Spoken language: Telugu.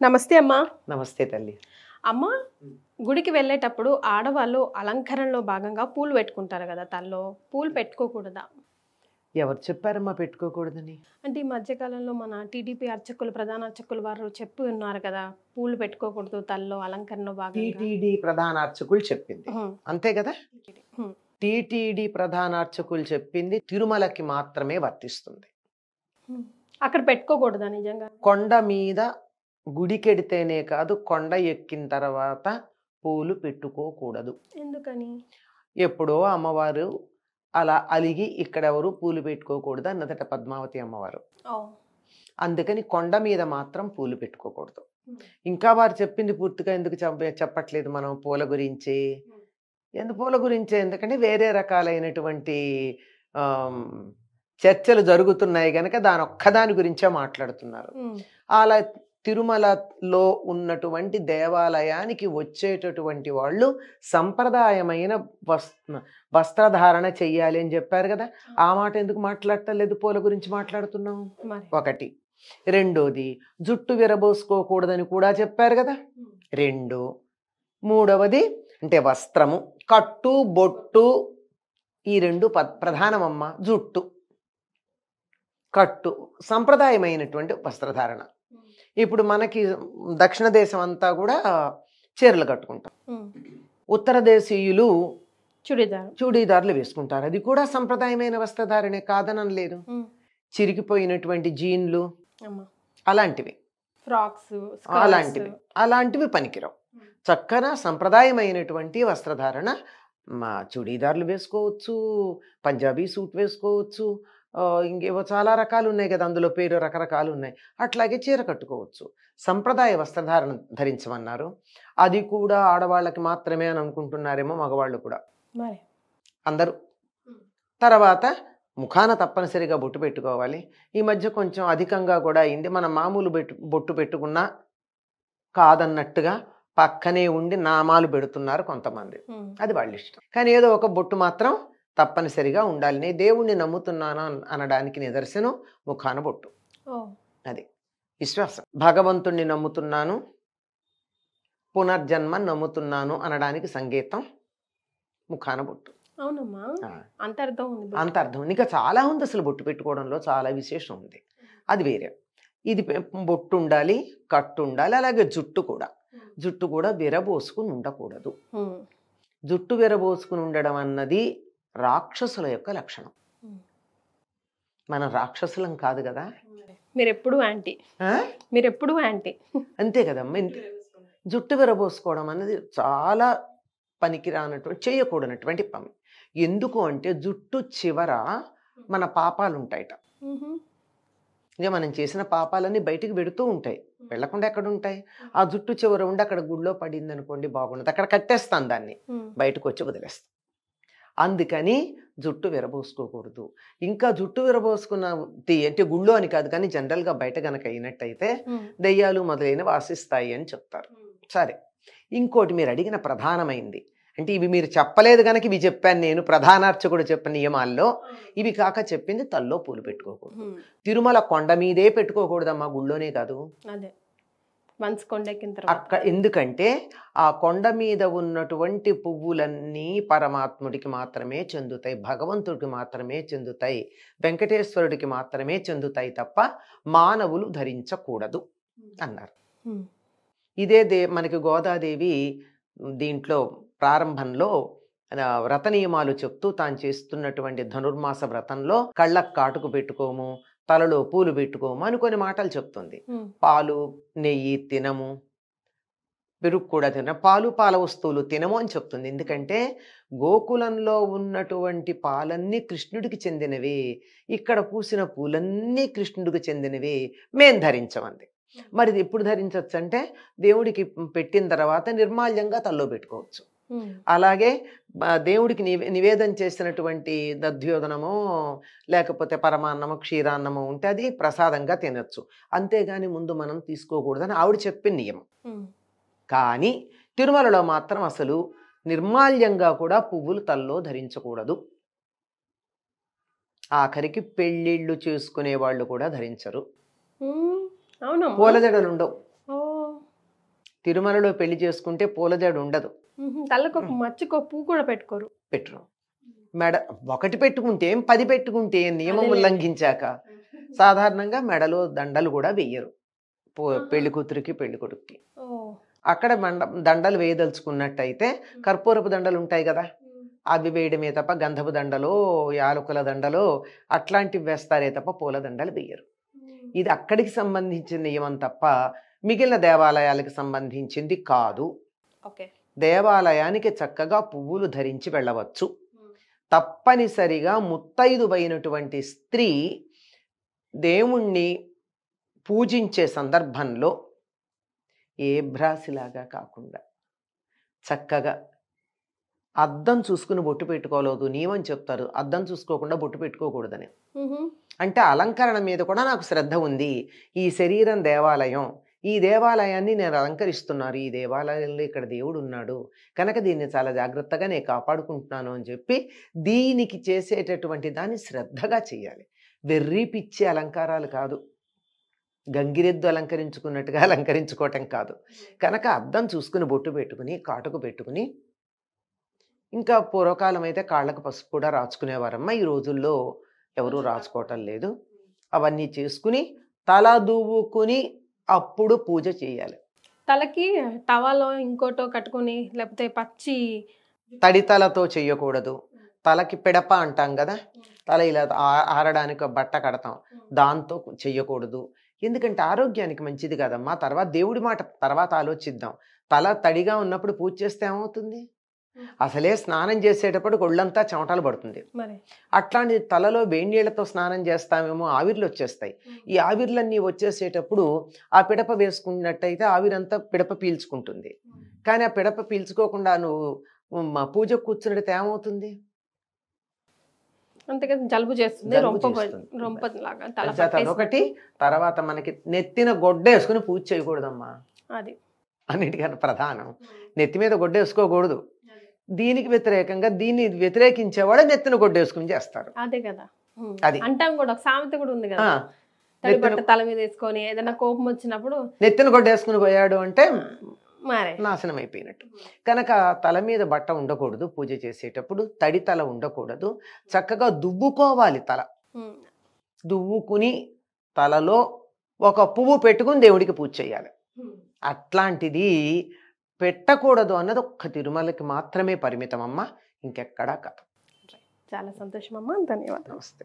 నమస్తే అమ్మా. నమస్తే తల్లి. అమ్మా, గుడికి వెళ్ళేటప్పుడు ఆడవాళ్ళు అలంకరణలో భాగంగా పూలు పెట్టుకుంటారు కదా, తల్లో పూలు పెట్టుకోకూడదా? ఎవరు చెప్పారమ్మా పెట్టుకోకూడదని? అంటే ఈ మధ్యకాలంలో మన టీడీపీ అర్చకులు, ప్రధాన అర్చకులు వారు చెప్పి ఉన్నారు కదా, పూలు పెట్టుకోకూడదు తల్లో అలంకరణలో భాగంగా. టీటీడీ ప్రధాన అర్చకులు చెప్పింది అంతే కదా. టీటీడీ ప్రధాన అర్చకులు చెప్పింది తిరుమలకి మాత్రమే వర్తిస్తుంది. అక్కడ పెట్టుకోకూడదా నిజంగా? కొండ మీద గుడికెడితేనే కాదు, కొండ ఎక్కిన తర్వాత పూలు పెట్టుకోకూడదు. ఎందుకని? ఎప్పుడో అమ్మవారు అలా అలిగి ఇక్కడెవరు పూలు పెట్టుకోకూడదు అన్నదట పద్మావతి అమ్మవారు. అందుకని కొండ మీద మాత్రం పూలు పెట్టుకోకూడదు. ఇంకా వారు చెప్పింది పూర్తిగా ఎందుకు చెప్పట్లేదు మనం పూల గురించి? పూల గురించే, ఎందుకంటే వేరే రకాలైనటువంటి చర్చలు జరుగుతున్నాయి గనక దాని ఒక్కదాని గురించే మాట్లాడుతున్నారు. అలా తిరుమలలో ఉన్నటువంటి దేవాలయానికి వచ్చేటటువంటి వాళ్ళు సంప్రదాయమైన వస్త్రధారణ చెయ్యాలి అని చెప్పారు కదా. ఆ మాట ఎందుకు మాట్లాడటలేదు? పూల గురించి మాట్లాడుతున్నాం ఒకటి. రెండోది జుట్టు విరబోసుకోకూడదని కూడా చెప్పారు కదా. రెండు. మూడవది అంటే వస్త్రము, కట్టు బొట్టు, ఈ రెండు ప్రధానమమ్మ. జుట్టు, కట్టు సంప్రదాయమైనటువంటి వస్త్రధారణ. ఇప్పుడు మనకి దక్షిణ దేశం అంతా కూడా చీరలు కట్టుకుంటాం. ఉత్తర దేశీయులు చూడీదార్లు వేసుకుంటారు. అది కూడా సంప్రదాయమైన వస్త్రధారణే, కాదనం లేదు. చిరిగిపోయినటువంటి జీన్లు అలాంటివి, ఫ్రాక్స్ అలాంటివి పనికిరావు. చక్కగా సంప్రదాయమైనటువంటి వస్త్రధారణ మా చూడీదార్లు వేసుకోవచ్చు, పంజాబీ సూట్ వేసుకోవచ్చు, ఇంకేవో చాలా రకాలు ఉన్నాయి కదా, అందులో పేరు రకరకాలు ఉన్నాయి. అట్లాగే చీర కట్టుకోవచ్చు. సంప్రదాయ వస్త్రధారణ ధరించమన్నారు. అది కూడా ఆడవాళ్ళకి మాత్రమే అని అనుకుంటున్నారేమో మగవాళ్ళు కూడా, అందరూ. తర్వాత ముఖాన తప్పనిసరిగా బొట్టు పెట్టుకోవాలి. ఈ మధ్య కొంచెం అధికంగా కూడా అయింది. మనం మామూలు బొట్టు పెట్టుకున్నా కాదన్నట్టుగా పక్కనే ఉండి నామాలు పెడుతున్నారు కొంతమంది. అది వాళ్ళ ఇష్టం. కానీ ఏదో ఒక బొట్టు మాత్రం తప్పనిసరిగా ఉండాలి. నేను దేవుణ్ణి నమ్ముతున్నాను అనడానికి నిదర్శనం ముఖాన బొట్టు. అది విశ్వాసం. భగవంతుణ్ణి నమ్ముతున్నాను, పునర్జన్మ నమ్ముతున్నాను అనడానికి సంకేతం ముఖాన బొట్టు. అంతర్థం ఇంకా చాలా ఉంది. అసలు బొట్టు పెట్టుకోవడంలో చాలా విశేషం ఉంది. అది వేరే. ఇది బొట్టు ఉండాలి, కట్టు ఉండాలి. అలాగే జుట్టు కూడా విరబోసుకుని ఉండకూడదు. జుట్టు విరబోసుకుని ఉండడం అన్నది రాక్షసుల యొక్క లక్షణం. మనం రాక్షసులం కాదు కదా. మీరెప్పుడు యాంటీ. అంతే కదమ్మా. జుట్టు విరబోసుకోవడం అన్నది చాలా పనికిరానటువంటి, చేయకూడనటువంటి పని. ఎందుకు అంటే జుట్టు చివర మన పాపాలు ఉంటాయట. ఇక మనం చేసిన పాపాలన్నీ బయటికి పెడుతూ ఉంటాయి, వెళ్లకుండా ఎక్కడ ఉంటాయి? ఆ జుట్టు చివర ఉండి అక్కడ గుళ్ళో పడింది అనుకోండి, బాగుండదు. అక్కడ కట్టేస్తాను దాన్ని, బయటకు వచ్చి వదిలేస్తాం. అందుకని జుట్టు విరబోసుకోకూడదు. ఇంకా జుట్టు విరబోసుకున్న అంటే గుళ్ళో అని కాదు, కానీ జనరల్గా బయట గనక అయినట్టయితే దెయ్యాలు మొదలైనవి ఆశిస్తాయి అని చెప్తారు. సరే, ఇంకోటి మీరు అడిగిన ప్రధానమైంది అంటే, ఇవి మీరు చెప్పలేదు కనుక ఇవి చెప్పాను నేను. ప్రధానార్చకుడు చెప్పిన నియమాల్లో ఇవి కాక చెప్పింది తల్లో పూలు పెట్టుకోకూడదు. తిరుమల కొండ మీదే పెట్టుకోకూడదమ్మా, గుళ్ళోనే కాదు. ఎందుకంటే ఆ కొండ మీద ఉన్నటువంటి పువ్వులన్నీ పరమాత్ముడికి మాత్రమే చెందుతాయి, భగవంతుడికి మాత్రమే చెందుతాయి, వెంకటేశ్వరుడికి మాత్రమే చెందుతాయి తప్ప మానవులు ధరించకూడదు అన్నారు. ఇదే మనకి గోదాదేవి దీంట్లో ప్రారంభంలో వ్రత నియమాలు చెప్తూ తాను చేస్తున్నటువంటి ధనుర్మాస వ్రతంలో కళ్ళకు కాటుకు పెట్టుకోము, తలలో పూలు పెట్టుకోము అని కొన్ని మాటలు చెప్తుంది. పాలు నెయ్యి తినము, పెరుగు కూడా పాలు పాల వస్తువులు తినము అని చెప్తుంది. ఎందుకంటే గోకులంలో ఉన్నటువంటి పాలన్నీ కృష్ణుడికి చెందినవి, ఇక్కడ పూసిన పూలన్నీ కృష్ణుడికి చెందినవి, మేం ధరించమంది. మరి ఇది ఎప్పుడు ధరించవచ్చు అంటే, దేవుడికి పెట్టిన తర్వాత నిర్మాల్యంగా తల్లో పెట్టుకోవచ్చు. అలాగే దేవుడికి నివేదన చేసినటువంటి దధ్యోదనమో లేకపోతే పరమాన్నమో క్షీరాన్నమో ఉంటే అది ప్రసాదంగా తినొచ్చు. అంతేగాని ముందు మనం తీసుకోకూడదని ఆవిడ చెప్పిన నియమం. కానీ తిరుమలలో మాత్రం అసలు నిర్మాల్యంగా కూడా పువ్వులు తల్లో ధరించకూడదు. ఆఖరికి పెళ్ళిళ్ళు చేసుకునే వాళ్ళు కూడా ధరించరు. పూల జడలు ఉండవు. తిరుమలలో పెళ్లి చేసుకుంటే పూలజాడు ఉండదు, తలకు ఒక మచ్చుకో పువ్వు కూడా పెట్టుకోరు. పెట్టరు. మెడ ఒకటి పెట్టుకుంటే 10 పెట్టుకుంటే నియమం అదేలే. ఉల్లంఘించాక సాధారణంగా మెడలో దండలు కూడా వెయ్యరు పెళ్లి కూతురికి పెళ్లి కొడుక్కి. ఓ. అక్కడ దండలు వేయదలుచుకున్నట్టయితే కర్పూరపు దండలు ఉంటాయి కదా, అవి వేయడమే తప్ప గంధపు దండలో యాలకుల దండలో అట్లాంటివి వేస్తారే తప్ప పూల దండలు వేయరు. ఇది అక్కడికి సంబంధించిన నియమం తప్ప మిగిలిన దేవాలయాలకు సంబంధించింది కాదు. ఓకే. దేవాలయానికి చక్కగా పువ్వులు ధరించి వెళ్ళవచ్చు. తప్పనిసరిగా ముత్తైదువైనటువంటి స్త్రీ దేవుణ్ణి పూజించే సందర్భంలో ఏ భ్రాసిలాగా కాకుండా చక్కగా అద్దం చూసుకుని బొట్టు పెట్టుకోలేదు. నియమం చెప్తారు, అద్దం చూసుకోకుండా బొట్టు పెట్టుకోకూడదని. అంటే అలంకరణ మీద కూడా నాకు శ్రద్ధ ఉంది. ఈ శరీరం దేవాలయం, ఈ దేవాలయాన్ని నేను అలంకరిస్తున్నాను, ఈ దేవాలయంలో ఇక్కడ దేవుడు ఉన్నాడు కనుక దీన్ని చాలా జాగ్రత్తగా నేను కాపాడుకుంటున్నాను అని చెప్పి దీనికి చేసేటటువంటి దాన్ని శ్రద్ధగా చేయాలి. వెర్రి పిచ్చి అలంకారాలు కాదు, గంగిరెద్దు అలంకరించుకున్నట్టుగా అలంకరించుకోవటం కాదు. కనుక అద్దం చూసుకుని బొట్టు పెట్టుకుని కాటుకు పెట్టుకుని, ఇంకా పూర్వకాలం అయితే కాళ్ళకు పసుపు కూడా రాచుకునేవారమ్మ. ఈ రోజుల్లో ఎవరూ రాచుకోవటం లేదు. అవన్నీ చేసుకుని తల దువ్వుకుని అప్పుడు పూజ చేయాలి. తలకి టవాలో ఇంకోటో కట్టుకొని లేకపోతే పచ్చి తడితలతో చెయ్యకూడదు. తలకి పిడప అంటాం కదా, తల ఇలా ఆరడానికి ఒక బట్ట కడతాం, దాంతో చెయ్యకూడదు. ఎందుకంటే ఆరోగ్యానికి మంచిది కదమ్మా. తర్వాత దేవుడి మాట తర్వాత ఆలోచిద్దాం. తల తడిగా ఉన్నప్పుడు పూజ చేస్తే ఏమవుతుంది? అసలే స్నానం చేసేటప్పుడు ఒళ్ళంతా చెమటలు పడుతుంది. అట్లాంటి తలలో వేడి నీళ్లతో స్నానం చేస్తామేమో, ఆవిర్లు వచ్చేస్తాయి. ఈ ఆవిర్లన్నీ వచ్చేసేటప్పుడు ఆ పిడప వేసుకున్నట్టయితే ఆవిరంతా పిడప పీల్చుకుంటుంది. కానీ ఆ పిడప పీల్చుకోకుండా నువ్వు పూజ కూర్చున్నట్టు ఏమవుతుంది? అంతేకాదు జలుబు చేస్తుంది, అదొకటి. తర్వాత మనకి నెత్తిన గొడ్డేసుకుని పూజ చేయకూడదమ్మా, అది అన్నిటికన్నా ప్రధానం. నెత్తి మీద గొడ్డేసుకోకూడదు. దీనికి వ్యతిరేకంగా దీన్ని వ్యతిరేకించేవాడు నెత్తిన గొడ్డేసుకుని చేస్తారు. అదే కదా, అది అంటాం కూడా. ఒక సామెత కూడా ఉంది కదా, తల మీద వేసుకొని ఏదైనా కోపం వచ్చినప్పుడు నెత్తిన గొడ్డేసుకుని పోయాడు అంటే మరే నాశనం అయిపోయినట్టు. కనుక తల మీద బట్ట ఉండకూడదు, పూజ చేసేటప్పుడు తడి తల ఉండకూడదు. చక్కగా దువ్వుకోవాలి తల. దువ్వుకుని తలలో ఒక పువ్వు పెట్టుకుని దేవుడికి పూజ చేయాలి. అట్లాంటిది పెట్టకూడదు అన్నది ఒక్క తిరుమలకి మాత్రమే పరిమితం అమ్మ, ఇంకెక్కడా కాదు. చాలా సంతోషం అమ్మ, ధన్యవాదాలు. నమస్తే.